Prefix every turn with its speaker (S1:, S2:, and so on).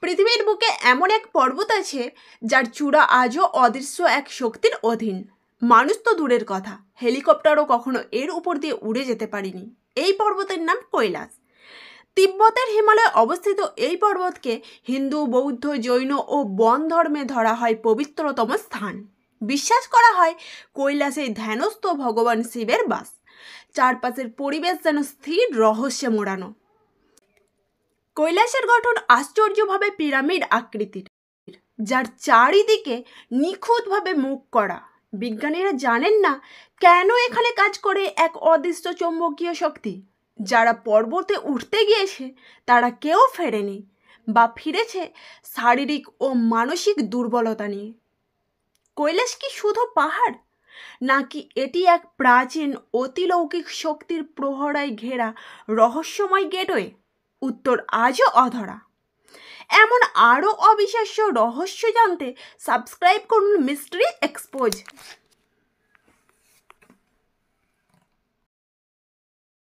S1: পৃথিবীর বুকে এমন এক পর্বত আছে যার চূড়া আজও অদৃশ্য এক শক্তির অধীন। মানুষ তো দূরের কথা, হেলিকপ্টারও কখনো এর উপর দিয়ে উড়ে যেতে পারেনি। এই পর্বতের নাম কৈলাস। তিব্বতের হিমালয়ে অবস্থিত এই পর্বতকে হিন্দু, বৌদ্ধ, জৈন ও বন ধর্মে ধরা হয় পবিত্রতম স্থান। বিশ্বাস করা হয় কৈলাসে ধ্যানস্থ ভগবান শিবের বাস। চারপাশের পরিবেশ যেন স্থির রহস্যে মোড়ানো। কৈলাসের গঠন আশ্চর্যভাবে পিরামিড আকৃতির, যার চারিদিকে নিখুঁতভাবে মুখ করা। বিজ্ঞানীরা জানেন না কেন এখানে কাজ করে এক অদৃশ্য চৌম্বকীয় শক্তি। যারা পর্বতে উঠতে গিয়েছে তারা কেউ ফেরেনি, বা ফিরেছে শারীরিক ও মানসিক দুর্বলতা নিয়ে। কৈলাস কি শুধু পাহাড়, নাকি এটি এক প্রাচীন অতিলৌকিক শক্তির প্রহরায় ঘেরা রহস্যময় গেটওয়ে? উত্তর আজও অধরা। এমন আরও অবিশ্বাস্য রহস্য জানতে সাবস্ক্রাইব করুন মিস্ট্রি এক্সপোজ।